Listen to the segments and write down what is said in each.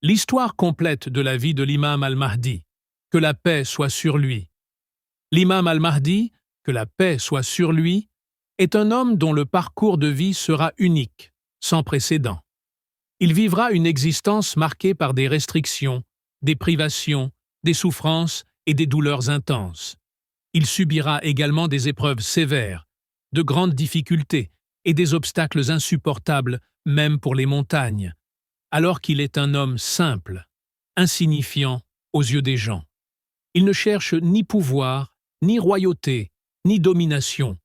L'histoire complète de la vie de l'imam al-Mahdi, que la paix soit sur lui. L'imam al-Mahdi, que la paix soit sur lui, est un homme dont le parcours de vie sera unique, sans précédent. Il vivra une existence marquée par des restrictions, des privations, des souffrances et des douleurs intenses. Il subira également des épreuves sévères, de grandes difficultés et des obstacles insupportables, même pour les montagnes, alors qu'il est un homme simple, insignifiant aux yeux des gens. Il ne cherche ni pouvoir, ni royauté, ni domination,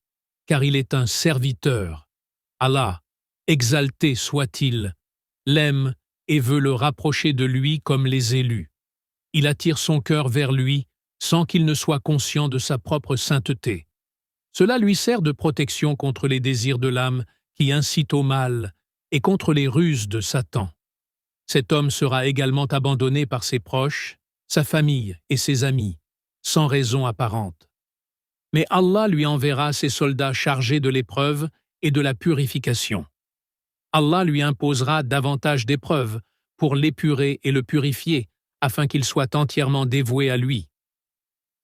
car il est un serviteur. Allah, exalté soit-il, l'aime et veut le rapprocher de lui comme les élus. Il attire son cœur vers lui sans qu'il ne soit conscient de sa propre sainteté. Cela lui sert de protection contre les désirs de l'âme qui incitent au mal et contre les ruses de Satan. Cet homme sera également abandonné par ses proches, sa famille et ses amis, sans raison apparente. Mais Allah lui enverra ses soldats chargés de l'épreuve et de la purification. Allah lui imposera davantage d'épreuves pour l'épurer et le purifier, afin qu'il soit entièrement dévoué à lui.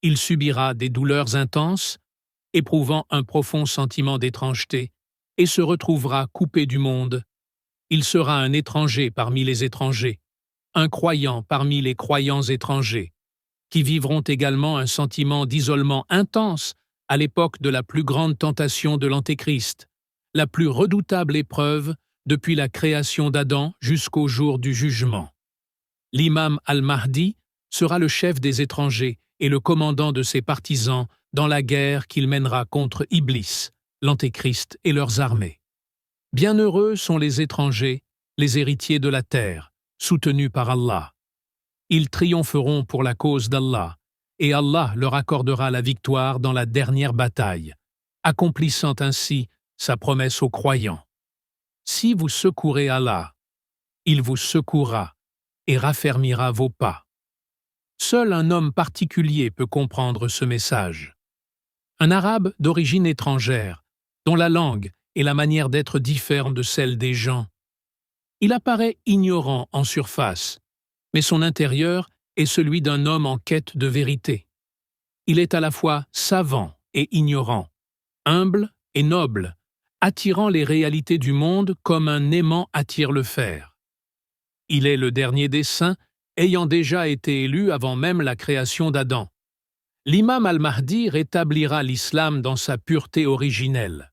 Il subira des douleurs intenses, éprouvant un profond sentiment d'étrangeté, et se retrouvera coupé du monde. Il sera un étranger parmi les étrangers, un croyant parmi les croyants étrangers, qui vivront également un sentiment d'isolement intense à l'époque de la plus grande tentation de l'Antéchrist, la plus redoutable épreuve depuis la création d'Adam jusqu'au jour du jugement. L'imam al-Mahdi sera le chef des étrangers et le commandant de ses partisans dans la guerre qu'il mènera contre Iblis, l'Antéchrist et leurs armées. Bienheureux sont les étrangers, les héritiers de la terre, soutenus par Allah. Ils triompheront pour la cause d'Allah, et Allah leur accordera la victoire dans la dernière bataille, accomplissant ainsi sa promesse aux croyants. Si vous secourez Allah, il vous secourra et raffermira vos pas. Seul un homme particulier peut comprendre ce message. Un arabe d'origine étrangère, dont la langue et la manière d'être diffèrent de celle des gens. Il apparaît ignorant en surface, mais son intérieur est celui d'un homme en quête de vérité. Il est à la fois savant et ignorant, humble et noble, attirant les réalités du monde comme un aimant attire le fer. Il est le dernier des saints, ayant déjà été élu avant même la création d'Adam. L'imam al-Mahdi rétablira l'islam dans sa pureté originelle.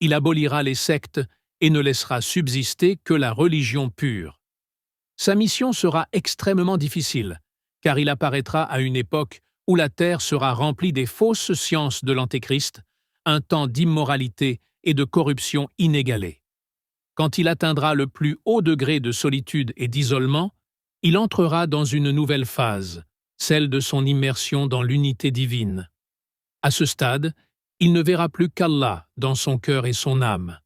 Il abolira les sectes et ne laissera subsister que la religion pure. Sa mission sera extrêmement difficile, car il apparaîtra à une époque où la terre sera remplie des fausses sciences de l'Antéchrist, un temps d'immoralité et de corruption inégalée. Quand il atteindra le plus haut degré de solitude et d'isolement, il entrera dans une nouvelle phase, celle de son immersion dans l'unité divine. À ce stade, il ne verra plus qu'Allah dans son cœur et son âme.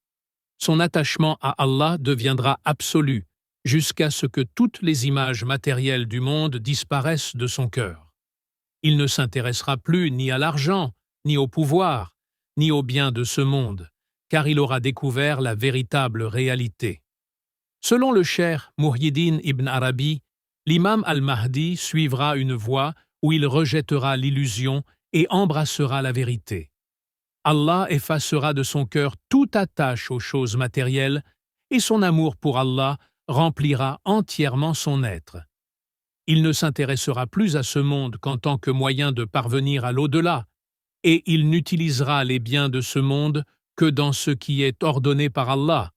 Son attachement à Allah deviendra absolu, jusqu'à ce que toutes les images matérielles du monde disparaissent de son cœur. Il ne s'intéressera plus ni à l'argent, ni au pouvoir, ni aux biens de ce monde, car il aura découvert la véritable réalité. Selon le cheikh Muhyiddin ibn Arabi, l'imam al-Mahdi suivra une voie où il rejettera l'illusion et embrassera la vérité. Allah effacera de son cœur toute attache aux choses matérielles et son amour pour Allah remplira entièrement son être. Il ne s'intéressera plus à ce monde qu'en tant que moyen de parvenir à l'au-delà, et il n'utilisera les biens de ce monde que dans ce qui est ordonné par Allah,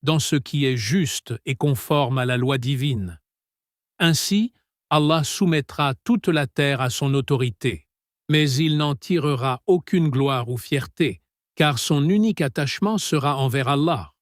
dans ce qui est juste et conforme à la loi divine. Ainsi, Allah soumettra toute la terre à son autorité, mais il n'en tirera aucune gloire ou fierté, car son unique attachement sera envers Allah.